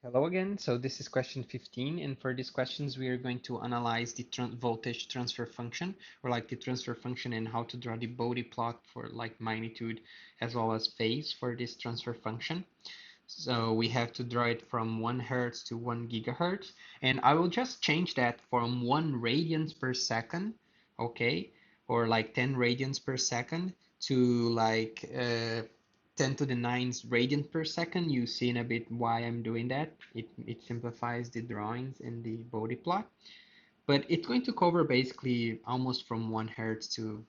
Hello again. So this is question 15, and for these questions we are going to analyze the voltage transfer function, or like the transfer function, and how to draw the Bode plot for like magnitude as well as phase for this transfer function. So we have to draw it from 1 Hertz to 1 gigahertz, and I will just change that from 1 radians per second, okay, or like 10 radians per second to like 10 to the 9th radian per second. You see in a bit why I'm doing that. It simplifies the drawings in the Bode plot, but it's going to cover basically almost from 1 Hertz to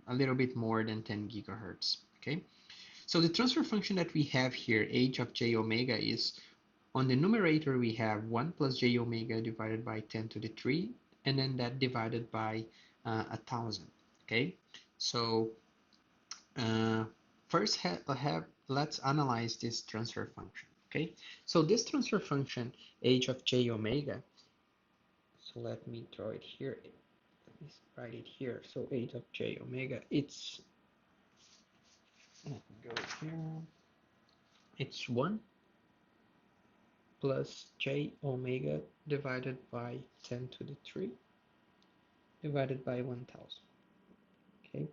a little bit more than 10 gigahertz, okay? So the transfer function that we have here, h of j omega, is on the numerator we have 1 plus j omega divided by 10 to the 3, and then that divided by 1,000, okay? So uh, first let's analyze this transfer function, okay? So this transfer function, h of j omega, so let me draw it here, let me write it here. So h of j omega, let me go here, it's 1 plus j omega divided by 10 to the 3 divided by 1000, okay?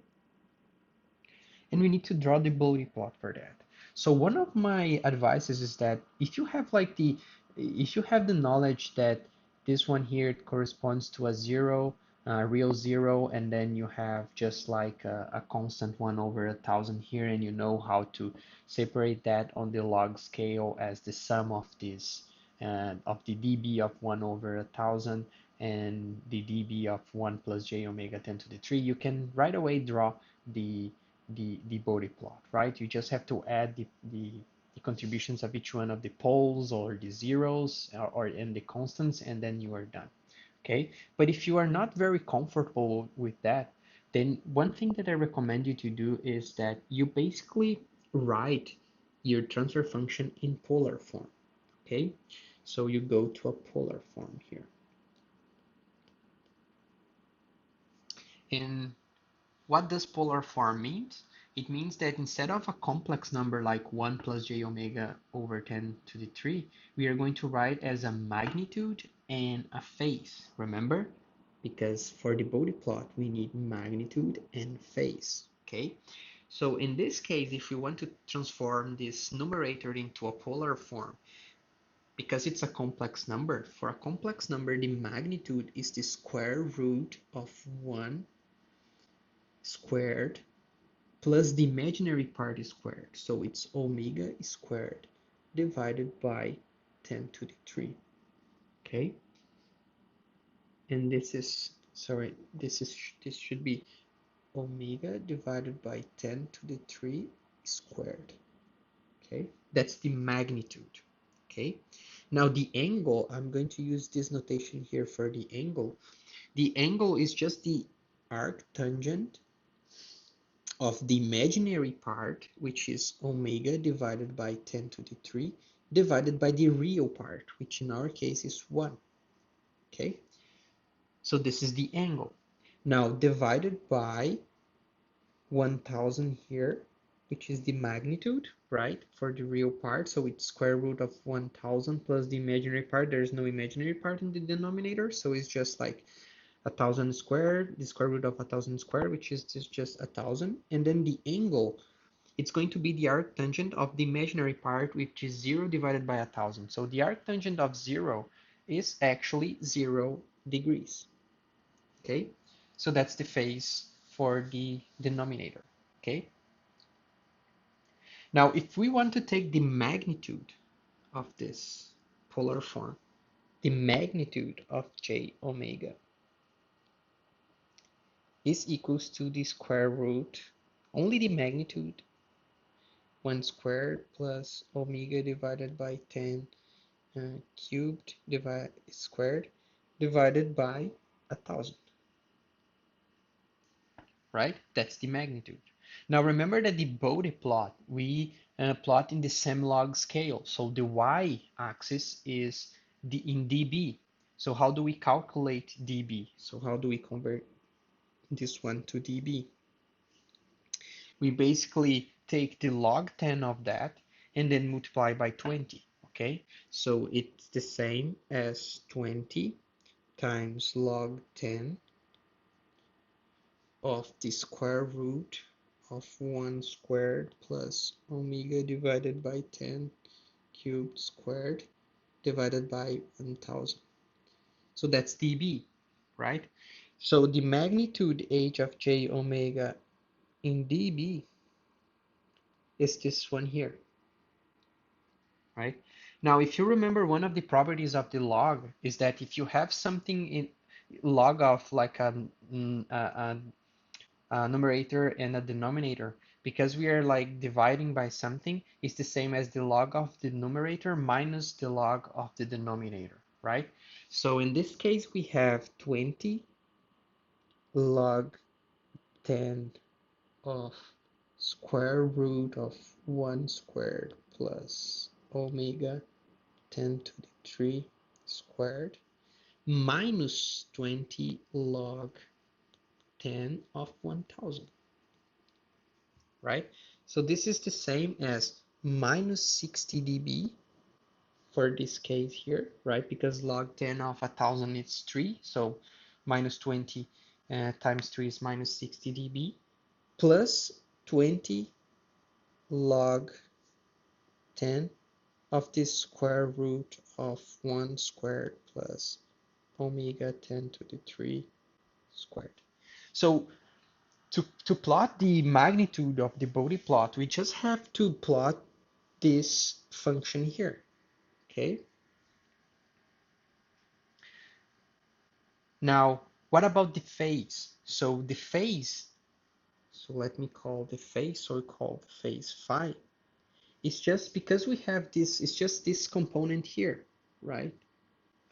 And we need to draw the Bode plot for that. So one of my advices is that if you have the knowledge that this one here corresponds to a zero, real zero, and then you have just like a constant 1 over 1,000 here, and you know how to separate that on the log scale as the sum of this of the dB of 1 over 1,000 and the dB of 1 plus j omega 10 to the 3, you can right away draw the Bode plot, right? You just have to add the contributions of each one of the poles or the zeros or in the constants, and then you are done, okay? But if you are not very comfortable with that, then one thing that I recommend you to do is that you basically write your transfer function in polar form, okay? So you go to a polar form here. And what does polar form means? It means that instead of a complex number like 1 plus j omega over 10 to the 3, we are going to write as a magnitude and a phase, remember? Because for the Bode plot, we need magnitude and phase, okay? So in this case, if we want to transform this numerator into a polar form, because it's a complex number, for a complex number, the magnitude is the square root of 1 squared plus the imaginary part squared. So it's omega squared divided by 10 to the 3. Okay? And this should be omega divided by 10 to the 3 squared. Okay? That's the magnitude. Okay? Now the angle, I'm going to use this notation here for the angle. The angle is just the arctangent of the imaginary part, which is omega divided by 10 to the 3, divided by the real part, which in our case is 1. Okay? So this is the angle. Now divided by 1000 here, which is the magnitude, right, for the real part. So it's square root of 1000 plus the imaginary part. There's no imaginary part in the denominator, so it's just like 1,000 squared, the square root of 1,000 squared, which is just 1,000, and then the angle, it's going to be the arctangent of the imaginary part, which is 0 divided by 1,000. So the arctangent of 0 is actually 0 degrees. Okay, so that's the phase for the denominator. Okay, now if we want to take the magnitude of this polar form, the magnitude of j omega is equals to the square root, only the magnitude, 1 squared plus omega divided by 10 cubed squared divided by 1,000, right? That's the magnitude. Now remember that the Bode plot, we plot in the same log scale. So the y-axis is in dB. So how do we calculate dB? So how do we convert this one to dB? We basically take the log 10 of that and then multiply by 20. okay? So it's the same as 20 times log 10 of the square root of 1 squared plus omega divided by 10 cubed squared divided by 1000. So that's dB, right? So the magnitude h of j omega in dB is this one here, right? Now, if you remember, one of the properties of the log is that if you have something in log of like a numerator and a denominator, because we are like dividing by something, it's the same as the log of the numerator minus the log of the denominator, right? So in this case, we have 20 log 10 of square root of 1 squared plus omega 10 to the 3 squared minus 20 log 10 of 1000, right? So this is the same as minus 60 dB for this case here, right? Because log 10 of 1000 is 3, so minus 20 times 3 is minus 60 dB, plus 20 log 10 of the square root of 1 squared plus omega 10 to the 3 squared. So to plot the magnitude of the Bode plot, we just have to plot this function here, okay? Now, what about the phase? So the phase, so let me call the phase, so we call the phase phi. It's just because we have this, it's just this component here, right?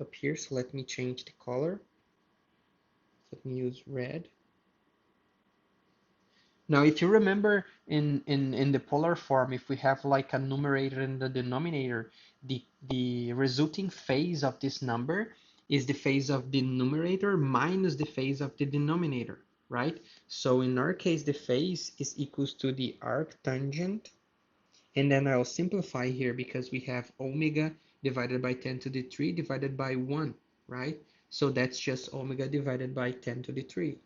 Up here, so let me change the color. Let me use red. Now, if you remember in the polar form, if we have like a numerator and a denominator, the resulting phase of this number is the phase of the numerator minus the phase of the denominator, right? So in our case, the phase is equals to the arctangent, and then I'll simplify here because we have omega divided by 10 to the 3 divided by 1, right? So that's just omega divided by 10 to the 3.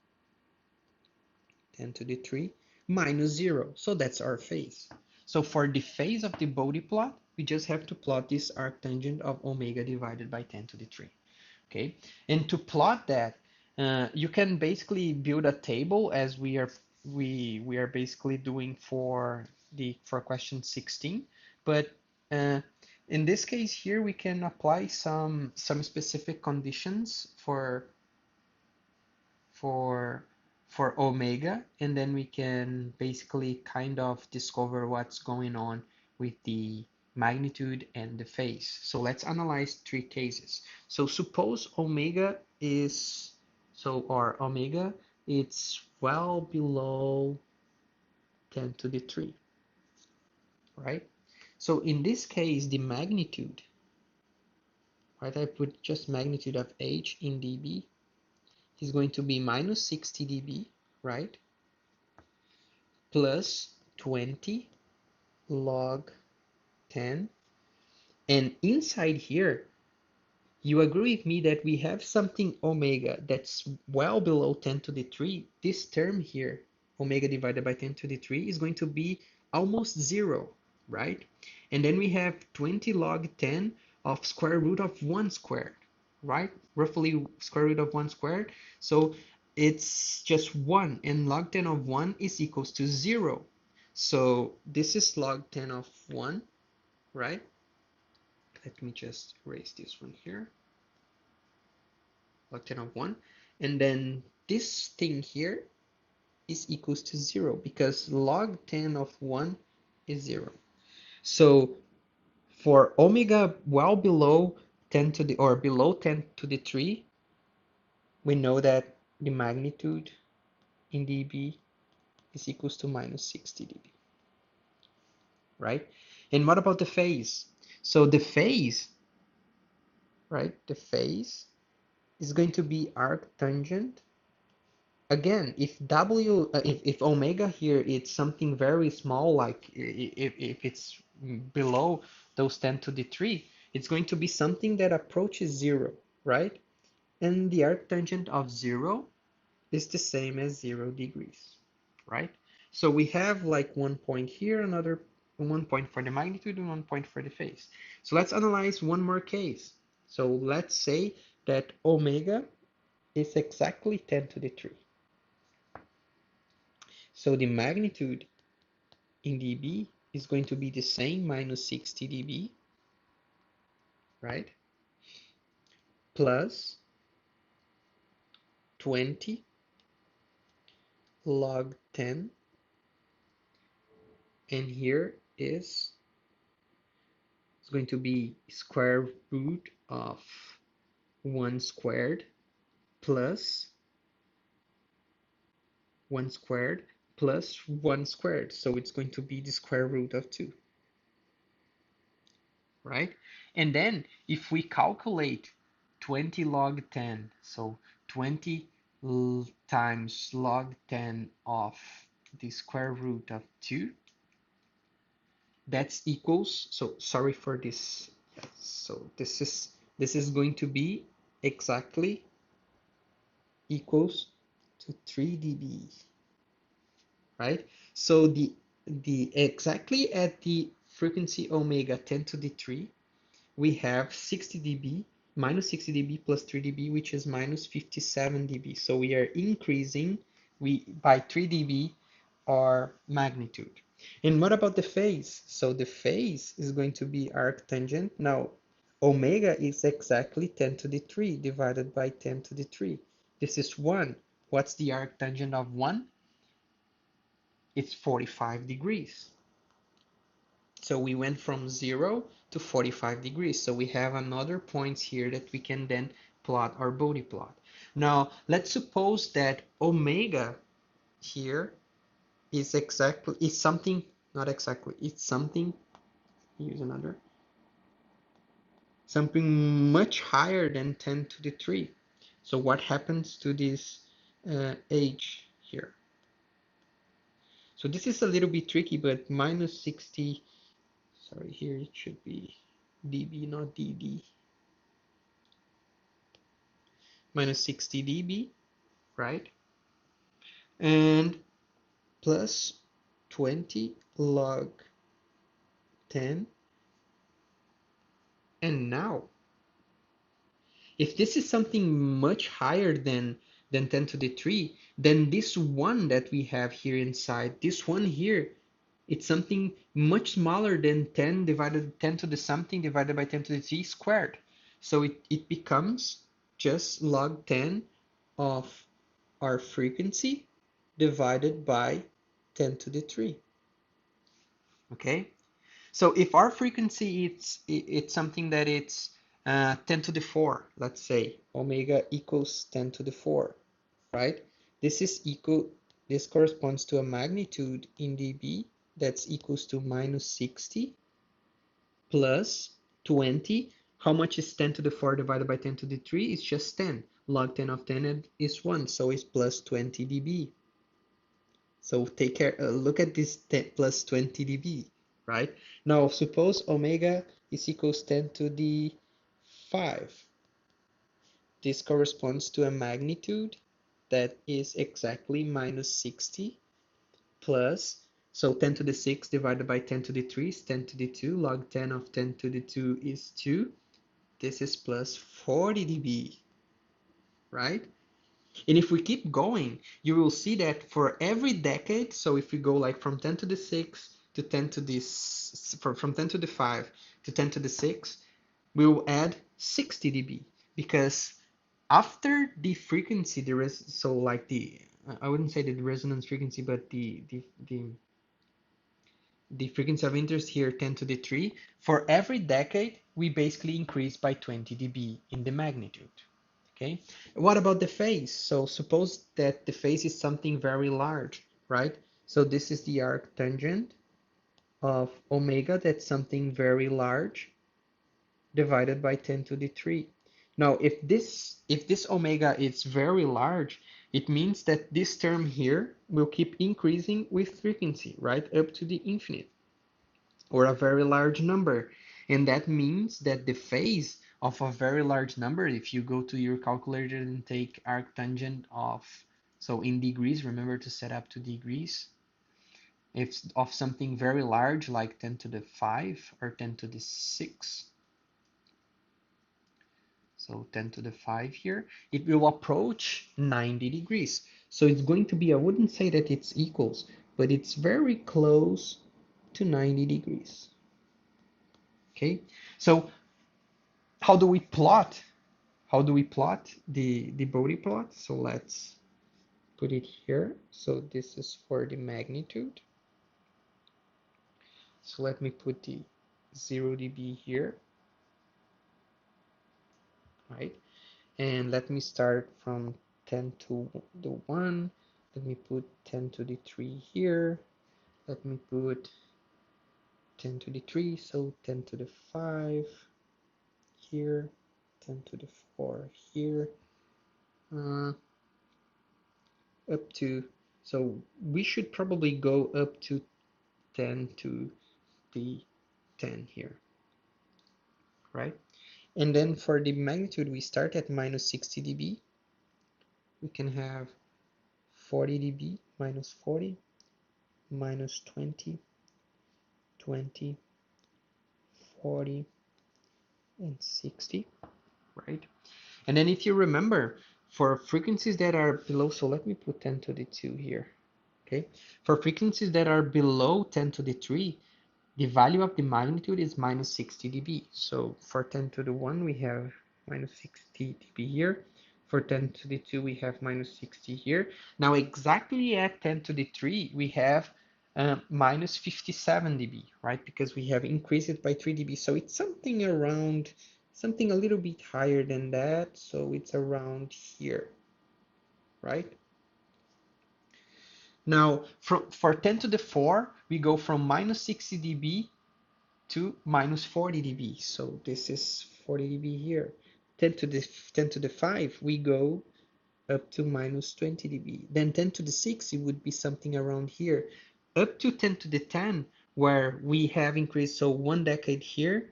10 to the 3 minus 0. So that's our phase. So for the phase of the Bode plot, we just have to plot this arctangent of omega divided by 10 to the 3. Okay, and to plot that, you can basically build a table as we are basically doing for question 16. But in this case here, we can apply some specific conditions for omega, and then we can basically kind of discover what's going on with the magnitude and the phase. So let's analyze 3 cases. So suppose omega is, or omega, it's well below 10 to the 3, right? So in this case, the magnitude, right, I put just magnitude of h in dB, is going to be minus 60 dB, right? Plus 20 log 10. And inside here, you agree with me that we have something omega that's well below 10 to the 3. This term here, omega divided by 10 to the 3, is going to be almost 0, right? And then we have 20 log 10 of square root of 1 squared, right? Roughly square root of 1 squared. So it's just 1, and log 10 of 1 is equals to 0. So this is log 10 of 1, right? Let me just erase this one here. Log 10 of 1. And then this thing here is equals to 0 because log 10 of 1 is 0. So for omega well below 10 to the, or below 10 to the 3, we know that the magnitude in dB is equals to minus 60 dB, right? And what about the phase? So the phase, right, the phase is going to be arctangent. Again, if if omega here it's something very small, like if it's below those 10 to the 3, it's going to be something that approaches 0, right? And the arctangent of 0 is the same as 0 degrees, right? So we have like one point here, another one point for the magnitude and one point for the phase. So let's analyze one more case. So let's say that omega is exactly 10 to the 3. So the magnitude in dB is going to be the same, minus 60 dB, right? Plus 20 log 10, and here is it's going to be square root of 1 squared plus 1 squared plus 1 squared. So it's going to be the square root of 2, right? And then if we calculate 20 log 10, so 20 times log 10 of the square root of 2, that's equals, so sorry for this, so this is going to be exactly equals to 3 dB, right? So the exactly at the frequency omega 10 to the 3, we have 60 dB, minus 60 dB plus 3 dB, which is minus 57 dB. So we are increasing by 3 dB our magnitude. And what about the phase? So the phase is going to be arctangent. Now, omega is exactly 10 to the 3 divided by 10 to the 3. This is 1. What's the arctangent of 1? It's 45 degrees. So we went from 0 to 45 degrees. So we have another point here that we can then plot our Bode plot. Now, let's suppose that omega here is something, not exactly, it's something, here's another, something much higher than 10 to the 3. So what happens to this age here? So this is a little bit tricky, but minus 60, sorry, here it should be dB, not dD. Minus 60 dB, right? And plus 20 log 10. And now, if this is something much higher than 10 to the 3, then this one that we have here inside, this one here, it's something much smaller than 10 divided 10 to the something divided by 10 to the 3 squared. So it becomes just log 10 of our frequency divided by 10 to the 3. Okay? So if our frequency it's something that it's 10 to the 4, let's say omega equals 10 to the 4, right? This corresponds to a magnitude in dB that's equals to minus 60 plus 20. How much is 10 to the 4 divided by 10 to the 3? It's just 10. Log 10 of 10 is 1, so it's plus 20 dB. So take care, look at this 10 plus 20 dB, right? Now suppose omega is equals 10 to the 5. This corresponds to a magnitude that is exactly minus 60 plus, so 10 to the 6 divided by 10 to the 3 is 10 to the 2. Log 10 of 10 to the 2 is 2. This is plus 40 dB, right? And if we keep going, you will see that for every decade, so if we go like from 10 to the 6 to 10 to the, from 10 to the 5 to 10 to the 6, we will add 60 dB, because after the frequency, so like I wouldn't say the resonance frequency, but the frequency of interest here, 10 to the 3, for every decade, we basically increase by 20 dB in the magnitude. Okay, what about the phase? So suppose that the phase is something very large, right? So this is the arctangent of omega, that's something very large, divided by 10 to the 3. Now, if this omega is very large, it means that this term here will keep increasing with frequency, right, up to the infinite, or a very large number. And that means that the phase of a very large number, if you go to your calculator and take arctangent of, so in degrees, remember to set up to degrees, if of something very large like 10 to the 5 or 10 to the 6, so 10 to the 5 here, it will approach 90 degrees. So it's going to be, I wouldn't say that it's equals, but it's very close to 90 degrees. Okay, so how do we plot? How do we plot the Bode plot? So let's put it here. So this is for the magnitude. So let me put the 0 dB here, right? And let me start from 10 to the 1. Let me put 10 to the 3 here. Let me put 10 to the 3, so 10 to the 5 here, 10 to the 4 here, up to, so we should probably go up to 10 to the 10 here, right? And then for the magnitude, we start at minus 60 dB. We can have 40 dB, minus 40, minus 20, 20, 40, and 60, right? And then if you remember, for frequencies that are below, so let me put 10 to the 2 here, okay? For frequencies that are below 10 to the 3, the value of the magnitude is minus 60 dB. So for 10 to the 1, we have minus 60 dB here. For 10 to the 2, we have minus 60 here. Now exactly at 10 to the 3, we have minus 57 dB, right? Because we have increased it by 3 dB. So it's something around, something a little bit higher than that. So it's around here, right? Now for 10 to the 4, we go from minus 60 dB to minus 40 dB. So this is 40 dB here. 10 to the 5, we go up to minus 20 dB. Then 10 to the 6, it would be something around here. Up to 10 to the 10, where we have increased, so 1 decade here,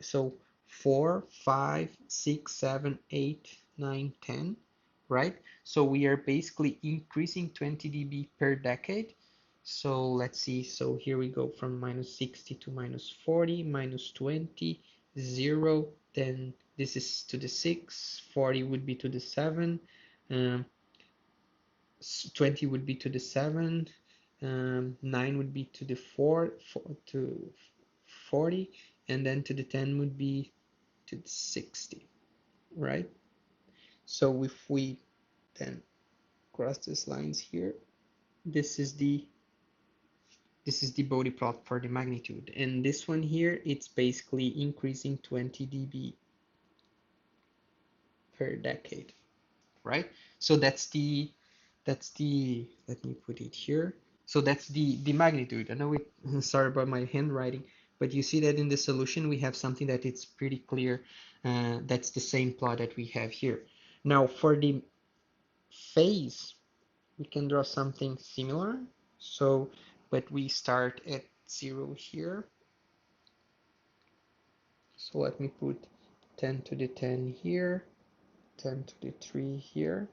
so 4, 5, 6, 7, 8, 9, 10, right? So we are basically increasing 20 dB per decade. So let's see, so here we go from minus 60 to minus 40, minus 20, 0, then this is to the 6, 40 would be to the 7, 20 would be to the 7, 9 would be to the 4, to 40, and then to the 10 would be to the 60, right? So if we then cross these lines here, this is the Bode plot for the magnitude, and this one here, it's basically increasing 20 dB per decade, right? So that's the let me put it here. So that's the magnitude. I know it, sorry about my handwriting, but you see that in the solution we have something that it's pretty clear. That's the same plot that we have here. Now for the phase, we can draw something similar. So, but we start at 0 here. So let me put 10 to the 10 here, 10 to the 3 here,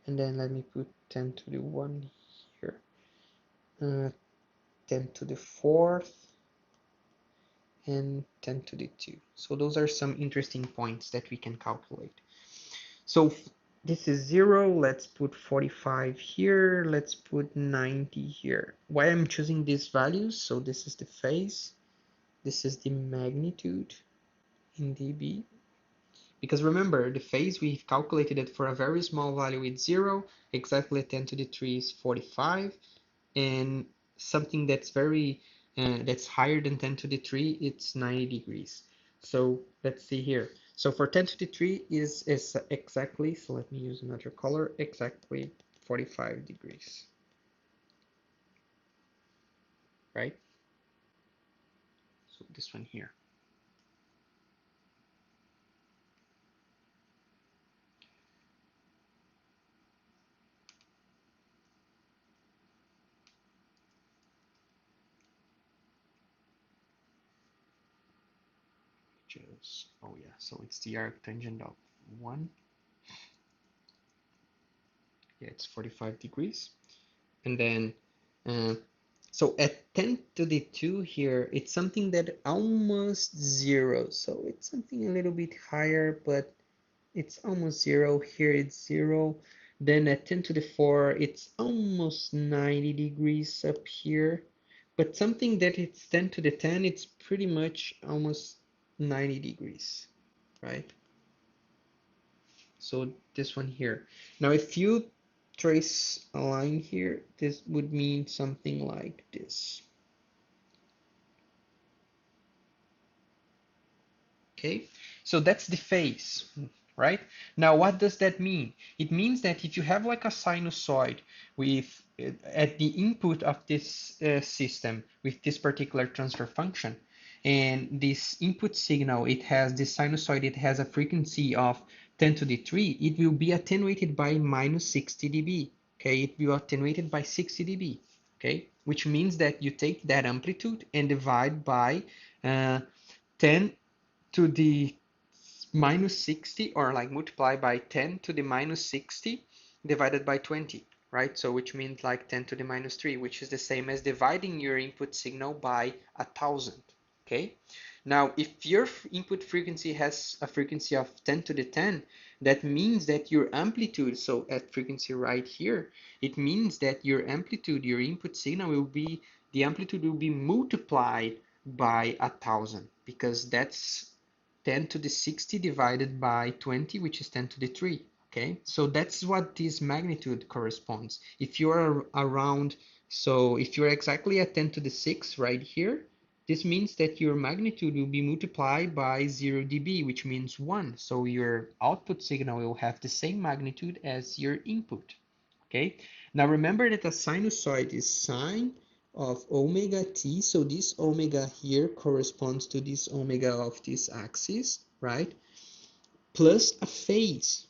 and then let me put 10 to the 1 here, 10 to the 4th, and 10 to the 2. So those are some interesting points that we can calculate. So this is 0, let's put 45 here, let's put 90 here. Why I'm choosing these values, so this is the phase, this is the magnitude in dB, because remember, the phase, we've calculated it for a very small value with 0, exactly 10 to the 3 is 45, and something that's very, that's higher than 10 to the 3, it's 90 degrees. So let's see here. So for 10 to the 3 is exactly, so let me use another color, exactly 45 degrees, right? So this one here. just, oh yeah, so it's the arctangent of 1. Yeah, it's 45 degrees. And then, uh, so at 10 to the 2 here, it's something that almost 0. So it's something a little bit higher, but it's almost 0. Here it's 0. Then at 10 to the 4, it's almost 90 degrees up here. But something that it's 10 to the 10, it's pretty much almost 90 degrees, right? So this one here. Now, if you trace a line here, this would mean something like this. Okay, so that's the phase, right? Now, what does that mean? It means that if you have like a sinusoid with at the input of this system with this particular transfer function, and this input signal, it has this sinusoid, it has a frequency of 10 to the 3, it will be attenuated by minus 60 dB. Okay, it will be attenuated by 60 dB. Okay, which means that you take that amplitude and divide by 10 to the minus 60, or like multiply by 10 to the minus 60 divided by 20, right? So which means like 10 to the minus 3, which is the same as dividing your input signal by 1,000, okay? Now, if your input frequency has a frequency of 10 to the 10, that means that your amplitude, so at frequency right here, it means that your amplitude, your input signal will be, the amplitude will be multiplied by 1,000, because that's 10 to the 60 divided by 20, which is 10 to the 3. Okay, so that's what this magnitude corresponds. If you're around, so if you're exactly at 10 to the 6 right here, this means that your magnitude will be multiplied by 0 dB, which means 1. So your output signal will have the same magnitude as your input. Okay, now remember that a sinusoid is sine of omega t, so this omega here corresponds to this omega of this axis, right? Plus a phase,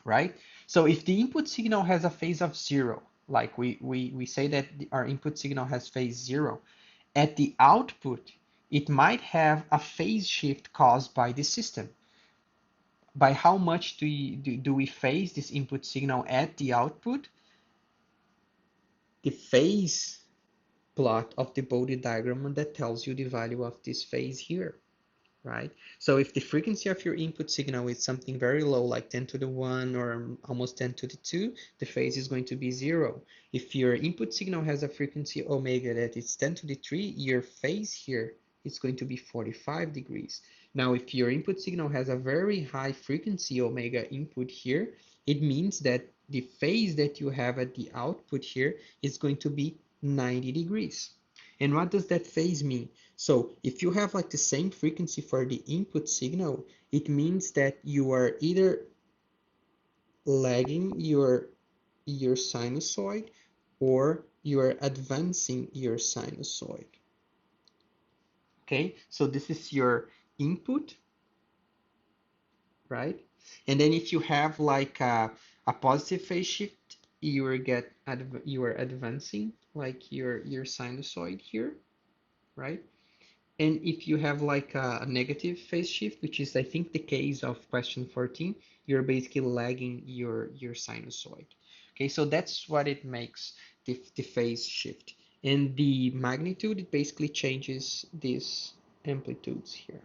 right? So if the input signal has a phase of 0, like we say that our input signal has phase 0, at the output, it might have a phase shift caused by the system. By how much do we phase this input signal at the output? The phase plot of the Bode diagram that tells you the value of this phase here, right? So if the frequency of your input signal is something very low, like 10 to the 1 or almost 10 to the 2, the phase is going to be 0. If your input signal has a frequency omega that is 10 to the 3, your phase here is going to be 45 degrees. Now, if your input signal has a very high frequency omega input here, it means that the phase that you have at the output here is going to be 90 degrees. And what does that phase mean? So if you have like the same frequency for the input signal, it means that you are either lagging your sinusoid or you are advancing your sinusoid. Okay, so this is your input, right? And then if you have like a positive phase shift, you are advancing like your sinusoid here, right? And if you have like a negative phase shift, which is I think the case of question 14, you're basically lagging your sinusoid. Okay, so that's what it makes the phase shift. And the magnitude, it basically changes these amplitudes here.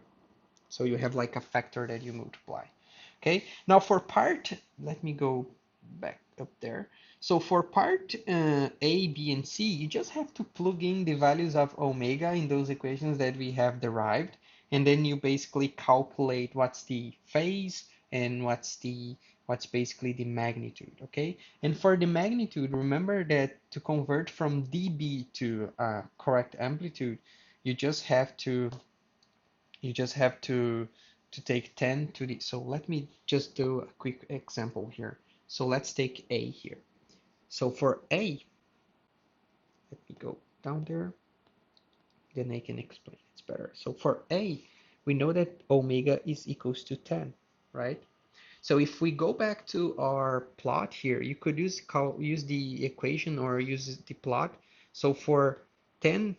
So you have like a factor that you multiply. Okay, now for part, let me go back up there. So for part A, B, and C, you just have to plug in the values of omega in those equations that we have derived, and then you basically calculate what's the phase and what's basically the magnitude, okay? And for the magnitude, remember that to convert from dB to correct amplitude, you just have to take 10 to the, so let me just do a quick example here. So let's take A here. So for A, let me go down there, then I can explain it's better. So for A, we know that omega is equals to 10, right? So if we go back to our plot here, you could use the equation or use the plot. So for 10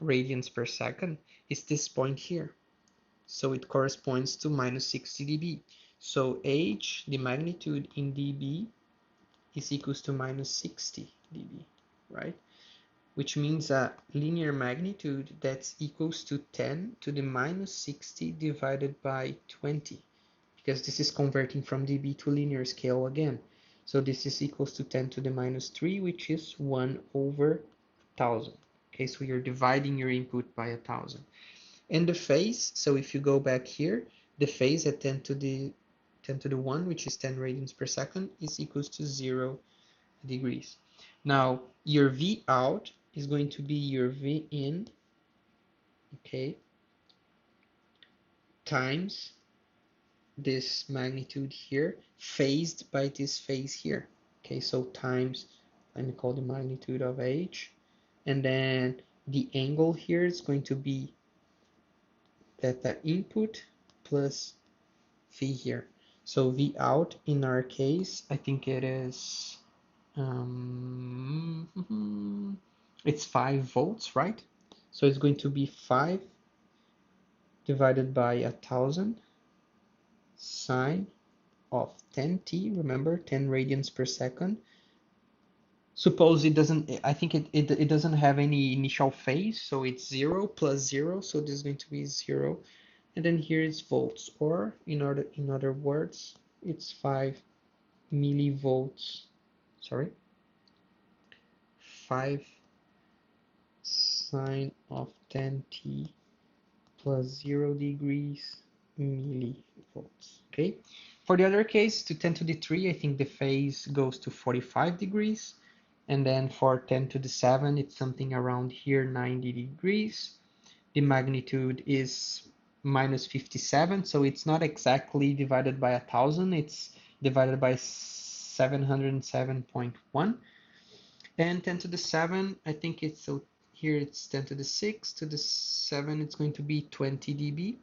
radians per second, it's this point here. So it corresponds to minus 60 dB. So H, the magnitude in dB, is equals to minus 60 dB, right? Which means a linear magnitude that's equals to 10 to the minus 60 divided by 20, because this is converting from dB to linear scale again. So this is equals to 10 to the minus 3, which is 1 over 1,000. Okay, so you're dividing your input by 1,000. And the phase, so if you go back here, the phase at 10 to the 1, which is 10 radians per second, is equals to 0 degrees. Now, your V out is going to be your V in, okay, times this magnitude here, phased by this phase here. Okay, so times, let me call the magnitude of H, and then the angle here is going to be theta input plus V here. So V out in our case, I think it is it's 5 volts, right? So it's going to be 5 divided by 1,000 sine of 10t, remember 10 radians per second. Suppose it doesn't, I think it doesn't have any initial phase, so it's 0 plus 0, so this is going to be 0. And then here is volts, or in other words, it's 5 millivolts, sorry, 5 sine of 10t plus 0 degrees millivolts. Okay, for the other case, to 10 to the 3, I think the phase goes to 45 degrees, and then for 10 to the 7, it's something around here, 90 degrees. The magnitude is minus 57, so it's not exactly divided by 1,000, it's divided by 707.1. And 10 to the 7, I think it's, so here it's 10 to the 6, to the 7, it's going to be 20 dB,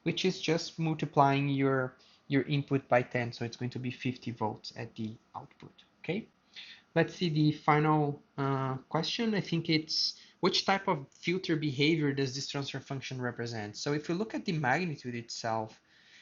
which is just multiplying your input by 10, so it's going to be 50 volts at the output, okay? Let's see the final question. I think it's, which type of filter behavior does this transfer function represent? So if we look at the magnitude itself,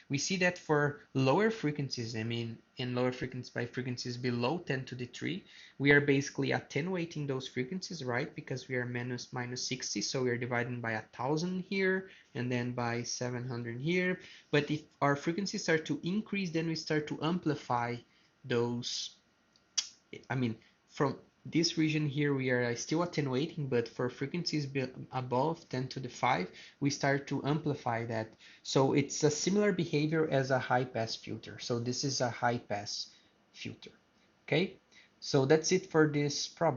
we see that for lower frequencies, I mean, in lower frequencies by frequencies below 10 to the 3, we are basically attenuating those frequencies, right? Because we are minus 60, so we are dividing by 1,000 here, and then by 700 here. But if our frequencies start to increase, then we start to amplify those. I mean, from this region here, we are still attenuating, but for frequencies above 10 to the 5, we start to amplify that. So it's a similar behavior as a high pass filter. So this is a high pass filter. Okay, so that's it for this problem.